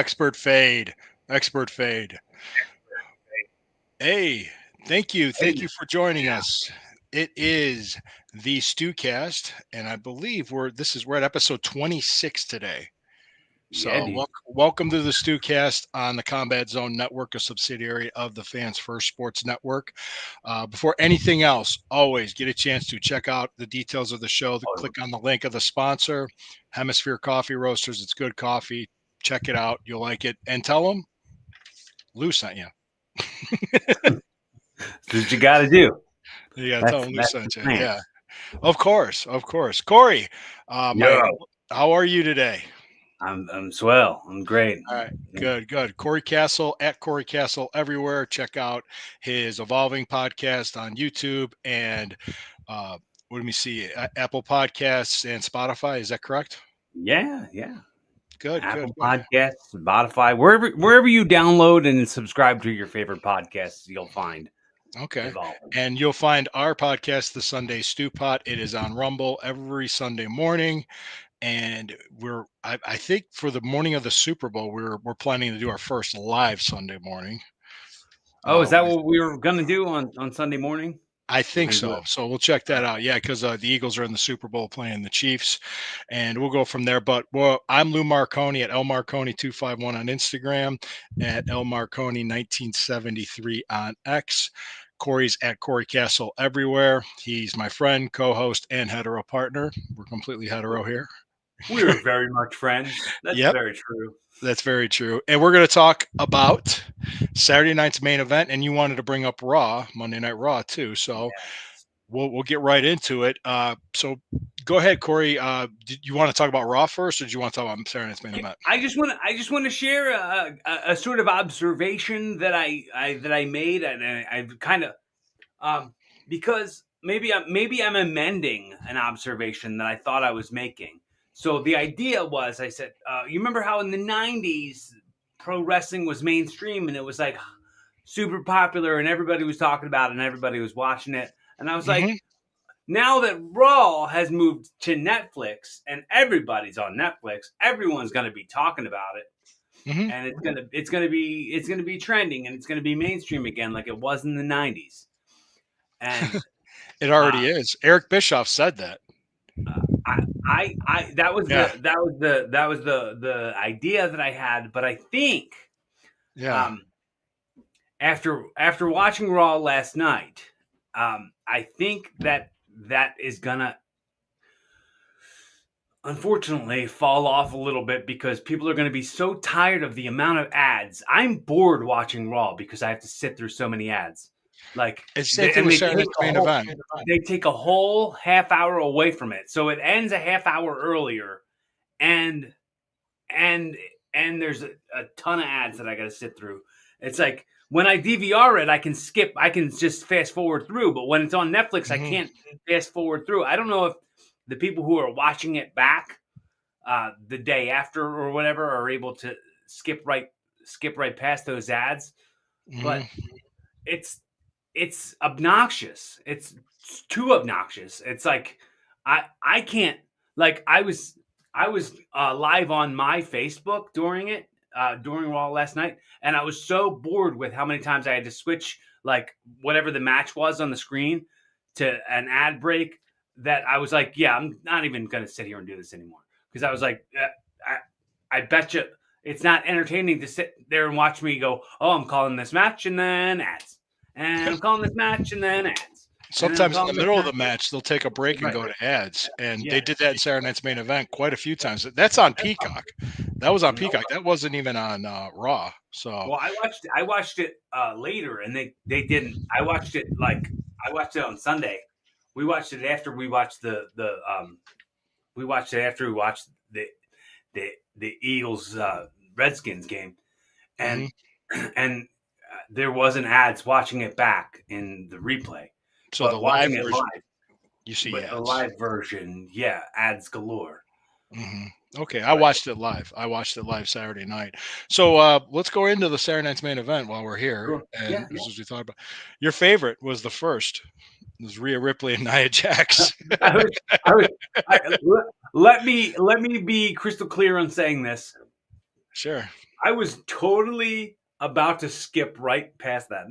expert fade. Expert fade. Hey, thank you. Hey, Thank you for joining yeah, us. It is the StewKast, and I believe we're at episode 26 today. yeah, So dude. welcome to the StewKast on the Combat Zone Network, a subsidiary of the Fans First Sports Network. Before anything else, always get a chance to check out the details of the show. Oh, Click on the link of the sponsor, Hemisphere Coffee Roasters. It's good coffee. Check it out. You'll like it. And tell them Lou sent you. that's what you got to do. You got to tell That's them Lou that's the sent you. plan. Yeah, of course, of course. Corey, Yo, how are you today? I'm swell. I'm great. All right, good, good. Corey Castle at Corey Castle everywhere. Check out his Evolving podcast on YouTube and uh, let me see, Apple Podcasts and Spotify. Is that correct? Yeah. Good, good, Apple good. Podcasts, Spotify, wherever you download and subscribe to your favorite podcasts, you'll find Okay. Evolving. And you'll find our podcast, The Sunday Stew Pot. It is on Rumble every Sunday morning. And I think for the morning of the Super Bowl, we're planning to do our first live Sunday morning. Oh, is that With what we were gonna do on Sunday morning? I We're think gonna do so. it. So we'll check that out. Yeah, because the Eagles are in the Super Bowl playing the Chiefs, and we'll go from there. But I'm Lou Marconi at L Marconi 251 on Instagram, at L Marconi 1973 on X. Corey's at Corey Castle everywhere. He's my friend, co-host, and hetero partner. We're completely hetero here. We're very much friends. That's Yep, very true. that's very true. And we're going to talk about Saturday night's main event. And you wanted to bring up Raw, Monday Night Raw, too. So Yes. we'll get right into it. So go ahead, Corey. Did you want to talk about Raw first, or do you want to talk about Saturday night's main event? I just want to share a sort of observation that I made, and I've kind of because maybe I'm amending an observation that I thought I was making. So the idea was, I said, you remember how in the '90s pro wrestling was mainstream and it was like super popular and everybody was talking about it and everybody was watching it, and I was like, Mm-hmm. now that Raw has moved to Netflix and everybody's on Netflix, everyone's going to be talking about it, Mm-hmm. and it's gonna be trending and it's gonna be mainstream again, like it was in the '90s. And It uh, already is. Eric Bischoff said that. I that was Yeah. the idea that I had, but I think Yeah. um, after watching Raw last night, I think that is gonna unfortunately fall off a little bit because people are going to be so tired of the amount of ads. I'm bored watching Raw because I have to sit through so many ads. Like It's the same they, thing and with they Saturday take night's a main whole event. they take a whole half hour away from it. So it ends a half hour earlier, and and and there's a ton of ads that I got to sit through. It's like when I DVR it, I can just fast forward through. But when it's on Netflix, I Mm-hmm. can't fast forward through. I don't know if the people who are watching it back the day after or whatever are able to skip right past those ads, Mm-hmm. but it's it's obnoxious. It's too obnoxious. It's like I can't, like I was live on my Facebook during it during Raw last night, and I was so bored with how many times I had to switch like whatever the match was on the screen to an ad break, that I was like, yeah, I'm not even going to sit here and do this anymore, because I was like, I bet you it's not entertaining to sit there and watch me go, oh, I'm calling this match and then ads, and I'm calling this match and then ads, and then I'm Sometimes in the calling this middle of match. the match, they'll take a break and Right. go to ads, and they Yeah. did that in Saturday night's main event quite a few times. That's on Peacock. That was on Peacock. That wasn't even on Raw. So Well, I watched it later, and they didn't. I watched it on Sunday. We watched it after we watched we watched it after we watched the the Eagles Redskins game, mhm. and and there wasn't ads watching it back in the replay, So the but live watching it version, live, you see but the ads. live version, yeah, ads galore. Hmm. Okay, I But watched it live. I watched it live Saturday night. So let's go into the Saturday night's main event while we're here. sure. And Yeah, this is what we thought about. Your favorite was the first. It was Rhea Ripley and Nia Jax. I was, I was, let me be crystal clear on saying this. Sure. I was totally about to skip right past that.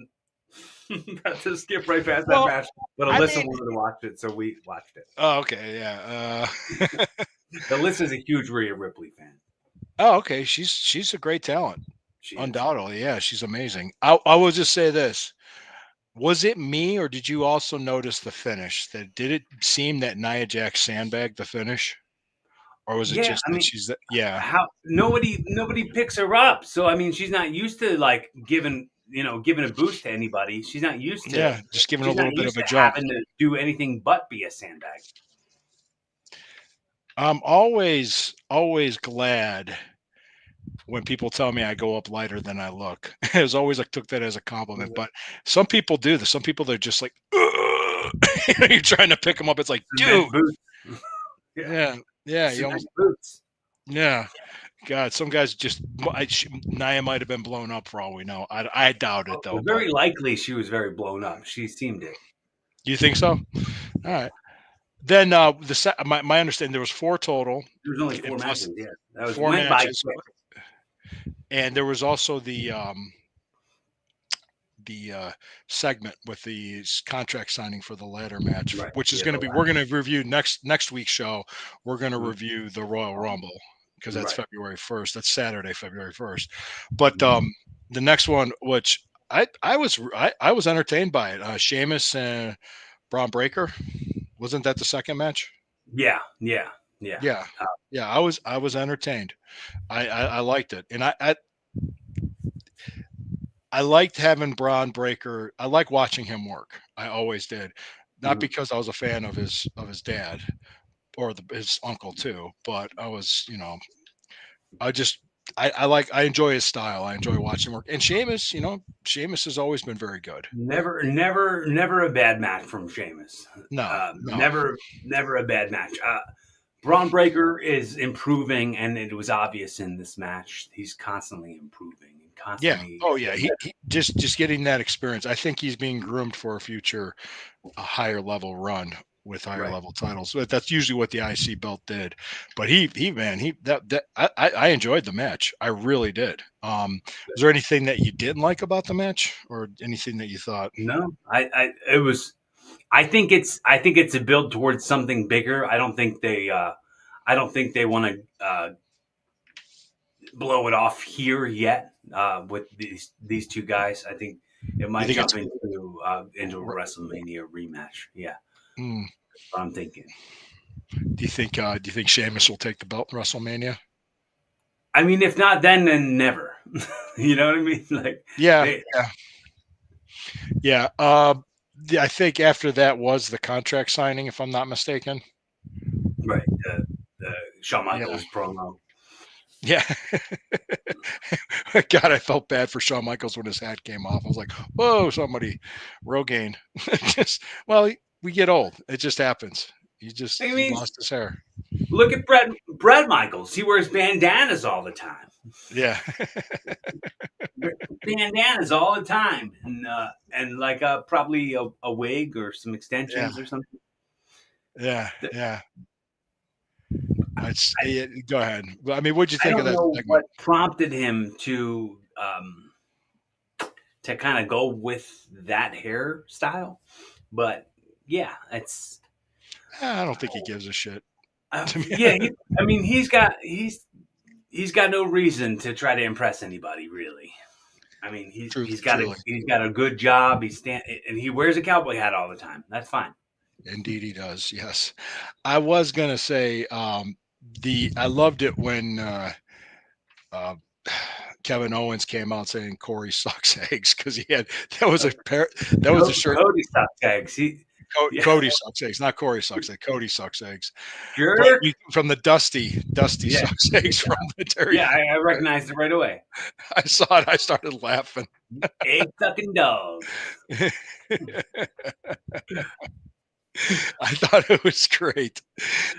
About to skip right past that Well, match, but I Alyssa mean, wanted to watch it, so we watched it. oh, okay, yeah. Alyssa's a huge Rhea Ripley fan. Oh, okay. She's a great talent, She is. undoubtedly. Yeah, she's amazing. I will just say this: was it me, or did you also notice the finish? That did it seem that Nia Jax sandbagged the finish, or was it Yeah, just I that mean, she's the, yeah, how nobody picks her up. So I mean, she's not used to like giving a boost to anybody. yeah, just giving a She's not little bit of used a to jump. having to do anything but be a sandbag. I'm always glad when people tell me I go up lighter than I look. It was always I took that as a compliment. But some people do this. Some people they're just like, "Ugh." You're trying to pick them up. It's like, Cement dude, boots. Yeah, yeah, yeah. You cement almost, boots. yeah. God, some guys just Nia might have been blown up for all we know. I doubt it though. But Very likely, she was very blown up. She seemed it. do you think so? All right. Then my understanding there was four total, There was only and four plus matches. Yeah, that was four went by matches, quick. and there was also the segment with the contract signing for the ladder match, Right. which is Yeah. going to be we're going to review next week's show. We're going to Mhm. review the Royal Rumble because that's Right. February 1st. That's Saturday, February 1st. But the next one, which I was entertained by it. Sheamus and Braun Breaker. Wasn't that the second match? Yeah. Yeah. Yeah. Yeah, Uh, yeah. I was entertained. I liked it, and I liked having Braun Breaker. I like watching him work. I always did, not mhm. because I was a fan of his dad or his uncle too, but I was, I just I enjoy his style. I enjoy watching him work. And Sheamus, Sheamus has always been very good. Never a bad match from Sheamus. No, no, Never a bad match. Braun Breaker is improving, and it was obvious in this match. He's constantly improving and yeah, constantly oh yeah. getting He just getting that experience. I think he's being groomed for a higher level run with higher right. level titles. But that's usually what the IC belt did. But he man, he that I enjoyed the match. I really did. Was there anything that you didn't like about the match, or anything that you thought? No, it was. I think it's a build towards something bigger. I don't think they want to blow it off here yet with these two guys. I think it You might think it's jump into a WrestleMania rematch. Yeah, mm, that's what I'm thinking. do you think Sheamus will take the belt in WrestleMania? I mean, if not then never. You know what I mean? Like Yeah, they yeah, yeah. I think after that was the contract signing, if I'm not mistaken. right. Shawn Yeah, Michaels promo. yeah. God, I felt bad for Shawn Michaels when his hat came off. I was like, "Whoa, somebody, Rogaine." Just well, we get old. It just happens. I He mean, lost his hair. look at Brad Michaels. He wears bandanas all the time. Yeah, Bandanas all the time, and like probably a wig or some yeah, extensions or something. yeah, The- yeah. I, Go ahead. I mean, what'd you I think of don't that know segment? what prompted him to kind of go with that hairstyle, but yeah, it's I don't think he gives a shit. To me, yeah. I mean, he's got no reason to try to impress anybody, really. I mean, truly, he's got a good job. And he wears a cowboy hat all the time. That's fine. indeed, he does. Yes, I was gonna say I loved it when uh, Kevin Owens came out saying Corey sucks eggs because he had that was a shirt. Cody sucks eggs. Yeah, Cody sucks eggs, not Corey sucks eggs. Cody sucks eggs. But jerk. from the Dusty Yeah, sucks eggs from the Terry. yeah. I recognized it right away. I saw it. I started laughing. Egg sucking dog. I thought it was great.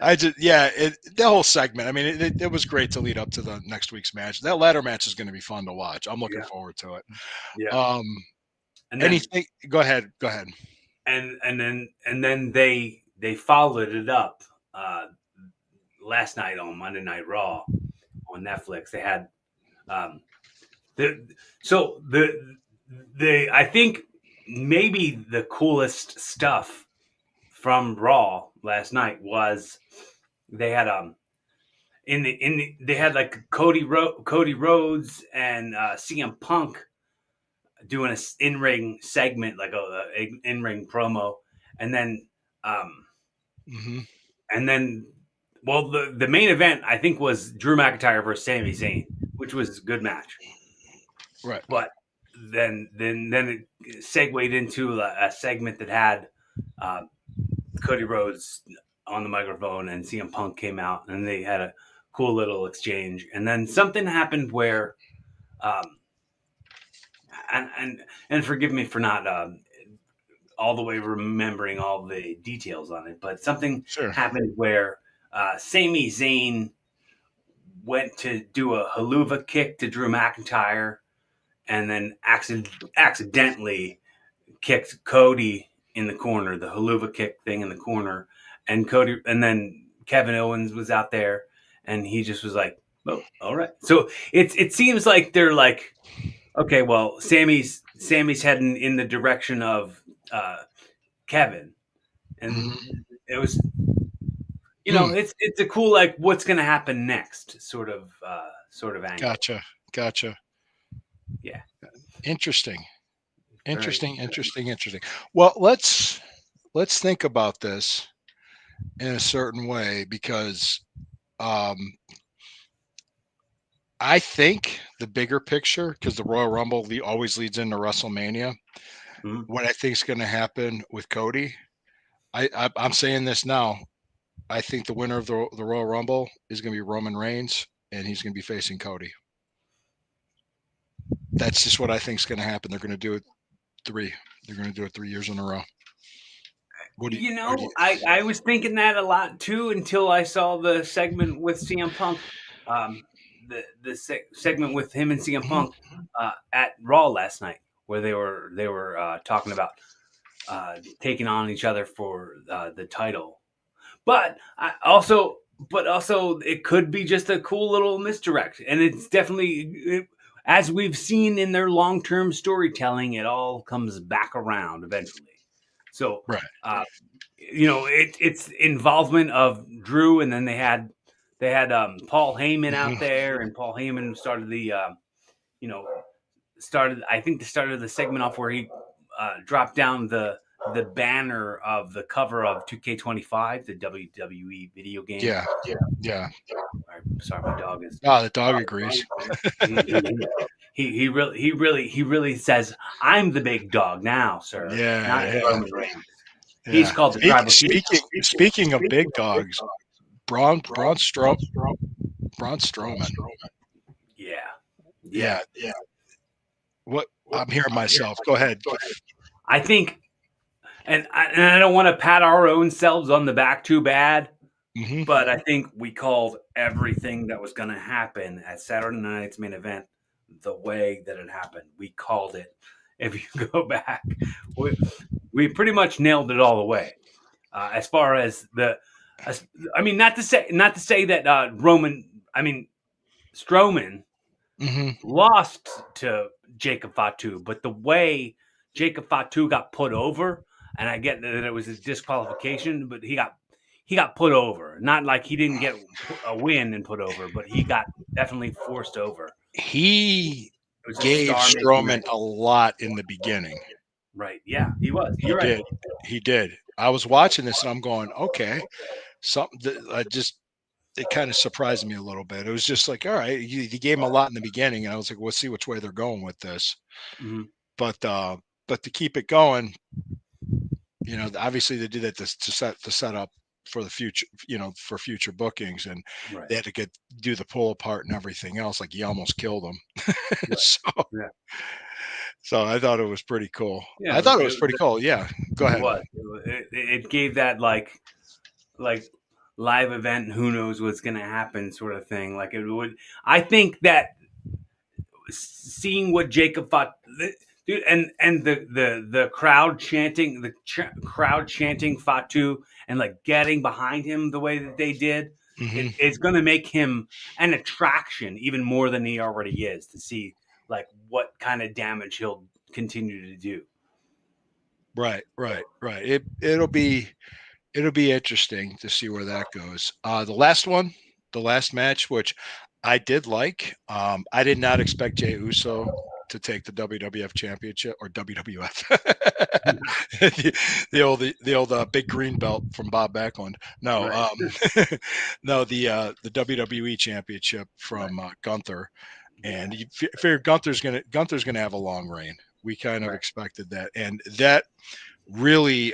The whole segment. I mean, it was great to lead up to the next week's match. That ladder match is going to be fun to watch. I'm looking Yeah, forward to it. yeah. Um, And then anything? Go ahead. Go ahead. and then they followed it up uh, last night on Monday Night Raw on Netflix. They had the I think maybe the coolest stuff from Raw last night was they had they had like Cody Rhodes and CM Punk doing a in ring segment, like a in ring promo, and then um, Mm-hmm. and then well, the main event I think was Drew McIntyre versus Sami Zayn, which was a good match. Right. But then it segued into a segment that had uh, Cody Rhodes on the microphone and CM Punk came out and they had a cool little exchange. And then something happened where, um, and forgive me for not all the way remembering all the details on it, but something Sure. happened where Sami Zayn went to do a haluva kick to Drew McIntyre and then accidentally kicked Cody in the corner, the haluva kick thing in the corner, and then Kevin Owens was out there, and he just was like, "Oh, all right." So it seems like they're like, okay, well, Sammy's heading in the direction of Kevin, and Mm-hmm. it was, Hmm. it's a cool like what's going to happen next sort of angle. Gotcha. Gotcha. Yeah, Interesting. very. Interesting. Well, let's think about this in a certain way because um, I think the bigger picture, because the Royal Rumble always leads into WrestleMania. Mhm. What I think is going to happen with Cody, I'm saying this now. I think the winner of the Royal Rumble is going to be Roman Reigns, and he's going to be facing Cody. That's just what I think is going to happen. They're going to do it three. They're going to do it 3 years in a row. What do you? Or do you I was thinking that a lot too until I saw the segment with CM Punk, um, segment with him and CM Mhm. Punk at Raw last night, where they were talking about taking on each other for the title. But but also, it could be just a cool little misdirect, and it's definitely. As we've seen in their long-term storytelling, it all comes back around eventually. So, Right. it's involvement of Drew, and then they had Paul Heyman out Hmm. there, and Paul Heyman started you know started I think they started the segment off where he dropped down the banner of the cover of 2K25, the WWE video game. Yeah. Yeah. Sorry, my dog is. Ah, the dog agrees. He really says, "I'm the big dog now, sir, Yeah. not Yeah. Roman Reigns." He's Yeah. called the tribal chief. Speaking of big dogs, Braun Strowman. Yeah, yeah. Yeah. What I'm hearing myself. Go ahead. I think, and I don't want to pat our own selves on the back too bad, Hmm. but I think we called everything that was going to happen at Saturday night's main event the way that it happened. We called it. If you go back, we, we pretty much nailed it all the way. As far as I mean, not to say that Strowman Hmm. lost to Jacob Fatu, but the way Jacob Fatu got put over, and I get that it was his disqualification, but he got put over. Not like he didn't get a win and put over, but he got definitely forced over. He It was a gave star making Strowman match. a lot in the beginning. Right? Yeah, he was. He You're right. did. He did. I was watching this and I'm going, okay, something that I just it kind of surprised me a little bit. It was just like, all right, you gave him a lot in the beginning, and I was like, we'll see which way they're going with this. Mm-hmm. But to keep it going, obviously they did that to set up for the future, for future bookings, and Right. they had to do the pull apart and everything else. Like he almost killed them. Right. so Yeah. so I thought it was pretty cool. I Yeah. thought it was pretty cool. Yeah, go It ahead. was. It gave that like live event. Who knows what's going to happen? Sort of thing. Like it would. I think that seeing what Jacob fought, dude, and the crowd chanting, crowd chanting Fatu, and like getting behind him the way that they did, Hmm. it's going to make him an attraction even more than he already is to see like what kind of damage he'll continue to do. Right. It'll be interesting to see where that goes. The last match, which I did like. I did not expect Jey Uso to take the WWF Championship or WWF, the old big green belt from Bob Backlund. No, Right. no, the WWE Championship Right. from Gunther, Yeah. and you figure Gunther's gonna have a long reign. We kind of Right. expected that, and that really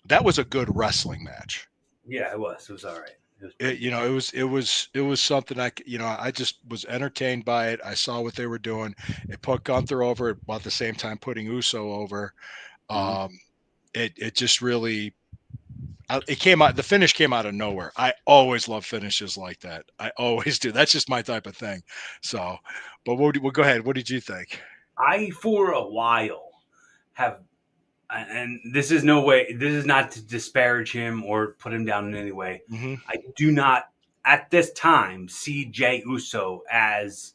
that was a good wrestling match. Yeah, it was. It was all right. It was It, pretty you good. know, it was something I just was entertained by it. I saw what they were doing. It put Gunther over while at the same time putting Uso over. Mhm. Um, it just really it came out. The finish came out of nowhere. I always love finishes like that. I always do. That's just my type of thing. So, but well, go ahead. What did you think? I for a while have, and this is no way, this is not to disparage him or put him down in any way. Hmm. I do not at this time see Jey Uso as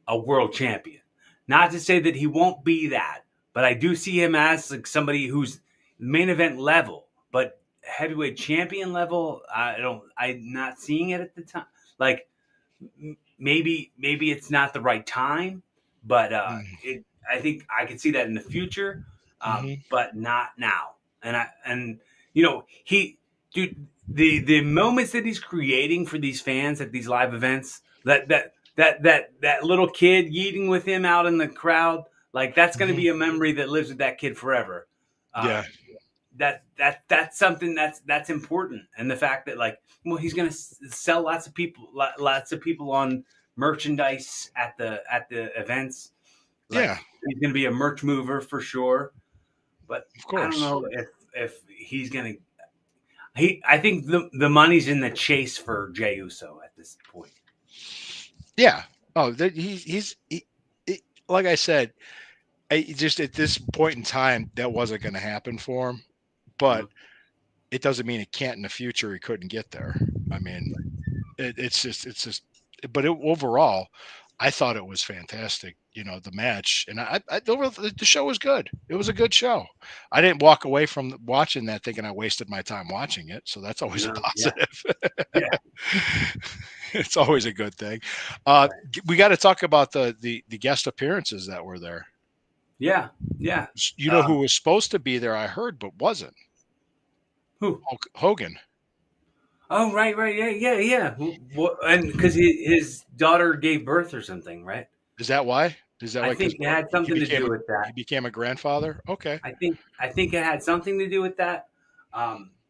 a world champion. Not to say that he won't be that, but I do see him as like somebody who's main event level, but heavyweight champion level. I'm not seeing it at the time. Like maybe it's not the right time, but I think I can see that in the future, Hmm. but not now. And you know he, dude, the moments that he's creating for these fans at these live events, that little kid yeeting with him out in the crowd, like that's going to Hmm. be a memory that lives with that kid forever. Uh, Yeah. that's something that's important, and the fact that like, well, he's going to sell lots of people on merchandise at the events, like Yeah. he's going to be a merch mover for sure. But Of I don't course. know if he's going to, I think the money's in the chase for Jey Uso at this point. Yeah. Oh, like I said, just at this point in time, that wasn't going to happen for him. But Mhm. it doesn't mean it can't in the future. He couldn't get there. I mean, it's just. But overall, I thought it was fantastic. The match, and the show was good. It was a good show. I didn't walk away from watching that thinking I wasted my time watching it. So that's always a No, yeah, positive. yeah, It's always a good thing. right. We got to talk about the guest appearances that were there. Yeah, yeah. You know who was supposed to be there? I heard, but wasn't. Who? Hogan. Oh, right, right, yeah, yeah, yeah. And because his daughter gave birth or something, right? Is that why? Is that I why? Because think it had he something to became do a with that. he became a grandfather. Okay. I think it had something to do with that.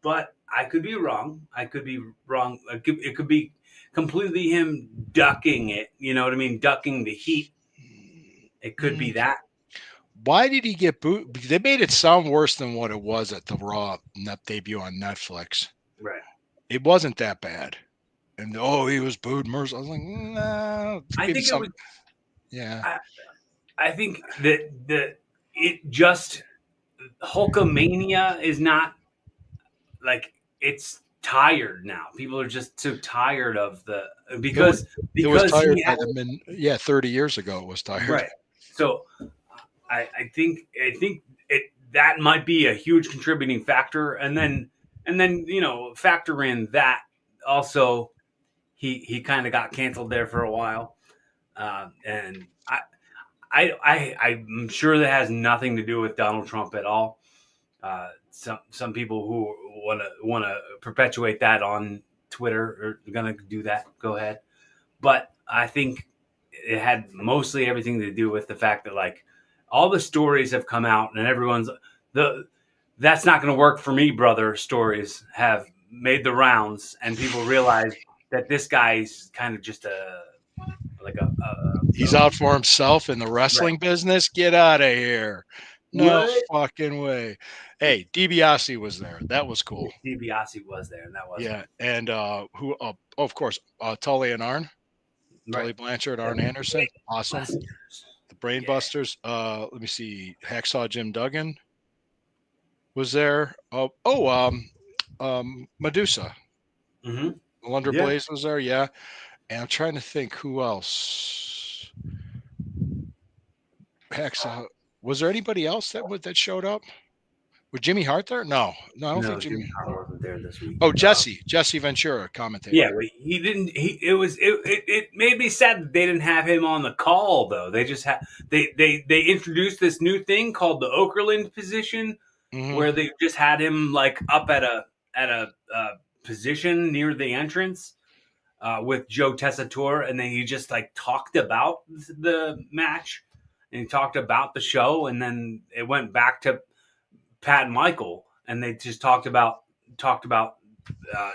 But I could be wrong. I could be wrong. It could be completely him ducking it. You know what I mean? Ducking the heat. It could be Mm, that. why did he get booed? They made it sound worse than what it was at the Raw debut on Netflix. Right. It wasn't that bad. And he was booed mercilessly. I was like, no, I maybe think it some. was. Yeah. I, I think that it just Hulkamania is not like it's tired now. People are just so tired of the It was, because it was because tired he by had the min. Yeah, 30 years ago it was tired. right. So I think it that might be a huge contributing factor, and then factor in that also he kind of got canceled there for a while, and I'm sure that has nothing to do with Donald Trump at all. Some people who want to perpetuate that on Twitter are gonna do that. Go ahead, but I think it had mostly everything to do with the fact that like all the stories have come out and everyone's the that's not going to work for me, brother. Stories have made the rounds and people realize that this guy's kind of just a like He's out for himself in the right. wrestling business. Get out of here. No What? fucking way. Hey, DiBiase was there. That was cool. DiBiase was there, and that was Yeah. fun. And of course, Tully and Arn, Right. Tully Blanchard, The Arn Anderson. Awesome. Busters. The Brain Yeah. Busters. Let me see. Hacksaw Jim Duggan was there. Medusa. Mm-hmm. Lunder Yeah. Blaze was there. Yeah. And I'm trying to think who else. Hacksaw. Was there anybody else that showed up? Was Jimmy Hart there? No, I don't think No, Jimmy. Jimmy Hart wasn't there this week. Oh, Jesse Ventura, Yeah, commentator. but he didn't. It made me sad that they didn't have him on the call though. They just had they introduced this new thing called the Okerlund position, Hmm. where they just had him like up at a position near the entrance with Joe Tessitore, and then he just like talked about the match and he talked about the show, and then it went back to Pat and Michael, and they just talked about uh,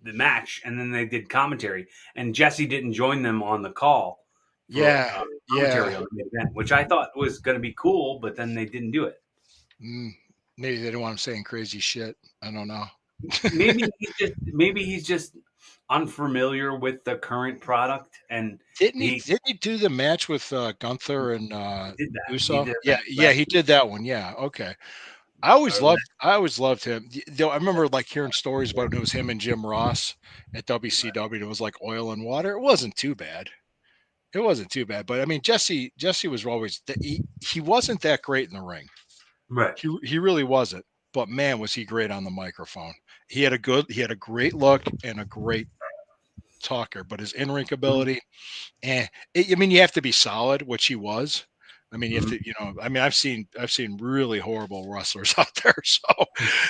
the match, and then they did commentary. And Jesse didn't join them on the call for Yeah, yeah. commentary on the event, which I thought was going to be cool, but then they didn't do it. Mm, maybe they didn't want him saying crazy shit. I don't know. Maybe he's just unfamiliar with the current product, and Didn't he? he Didn't he do the match with Gunther and did that. He Uso? did Yeah, that yeah, last he week. did that one. Yeah, okay. Or I always loved him. Though I remember like hearing stories about when it was him and Jim Ross at WCW. It was like oil and water. It wasn't too bad. It wasn't too bad. But I mean, Jesse was always he wasn't that great in the ring. right. He really wasn't. But man, was he great on the microphone. He had a great look and a great talker. But his in ring Mhm. ability, I mean, you have to be solid, which he was. I mean, you have Mhm. to, I mean, I've seen really horrible wrestlers out there.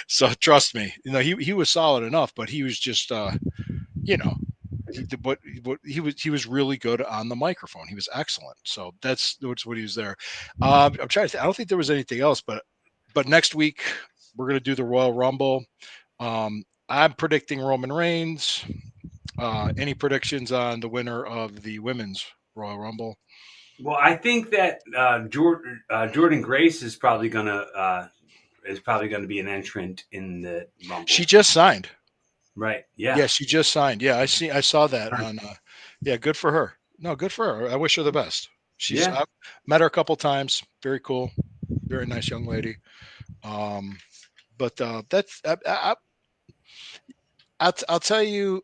So trust me, he was solid enough, but he was just, you know, what he was really good on the microphone. He was excellent. So that's what he was there. I'm trying to think, I don't think there was anything else, but next week we're going to do the Royal Rumble. I'm predicting Roman Reigns. Any predictions on the winner of the women's Royal Rumble? Well, I think that Jordan Grace is probably gonna be an entrant in the She Rumble. just signed. Right? Yeah. Yeah, she just signed. Yeah, I saw that on. Yeah, good for her. No, good for her. I wish her the best. Yeah. I've met her a couple times. Very cool, very nice young lady. Um, but that's I'll tell you.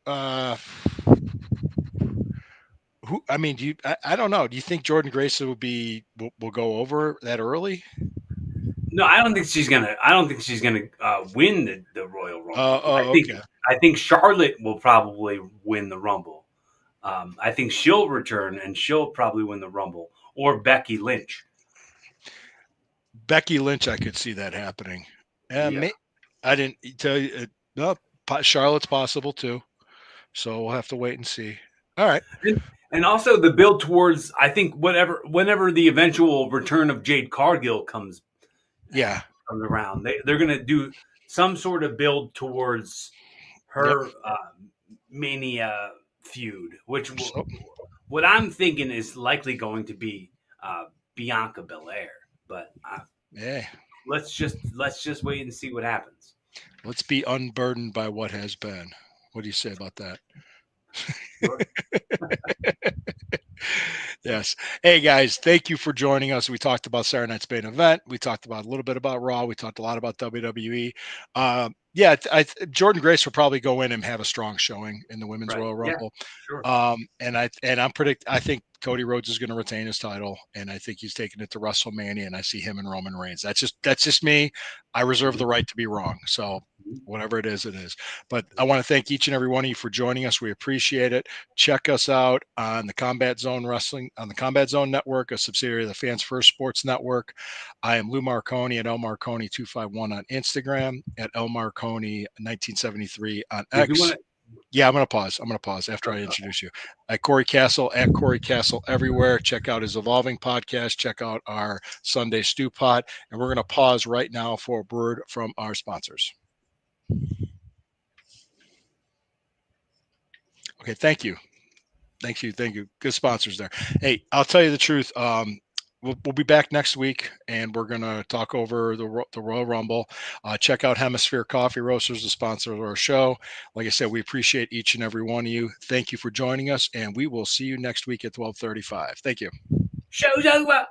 Who I mean, I don't know. Do you think Jordan Grace will go over that early? No, I don't think she's gonna. I don't think she's gonna win the Royal Rumble. I think Okay. I think Charlotte will probably win the Rumble. I think she'll return and she'll probably win the Rumble, or Becky Lynch. Becky Lynch, I could see that happening. Yeah. I didn't tell you. No, Charlotte's possible too. So we'll have to wait and see. All right. And also the build towards, I think, whenever the eventual return of Jade Cargill Yeah. comes around, they're going to do some sort of build towards Yep. her Mania feud, So, what I'm thinking is likely going to be Bianca Belair. But yeah. let's just wait and see what happens. Let's be unburdened by what has been. What do you say about that? Sure. Yes. Hey guys, thank you for joining us. We talked about Saturday Night's main event. We talked about a little bit about Raw. We talked a lot about WWE. Yeah, Jordan Grace will probably go in and have a strong showing in the Women's Right. Royal Yeah. Rumble. Sure. I think Cody Rhodes is going to retain his title, and I think he's taking it to WrestleMania, and I see him and Roman Reigns. That's just me. I reserve the right to be wrong. So whatever it is, it is. But I want to thank each and every one of you for joining us. We appreciate it. Check us out on the Combat Zone Wrestling on the Combat Zone Network, a subsidiary of the Fans First Sports Network. I am Lou Marconi at lmarconi251 on Instagram, at lmarconi1973 on Did you want X. to? Yeah, I'm going to pause. I'm going to pause after I introduce you. At Corey Castle, at Corey Castle everywhere. Check out his Evolving podcast. Check out our Sunday Stew Pot. And we're going to pause right now for a word from our sponsors. Okay, thank you. Thank you. Thank you. Good sponsors there. Hey, I'll tell you the truth. We'll be back next week, and we're going to talk over the Royal Rumble. Check out Hemisphere Coffee Roasters, the sponsor of our show. Like I said, we appreciate each and every one of you. Thank you for joining us, and we will see you next week at 12:35. Thank you. Show's over.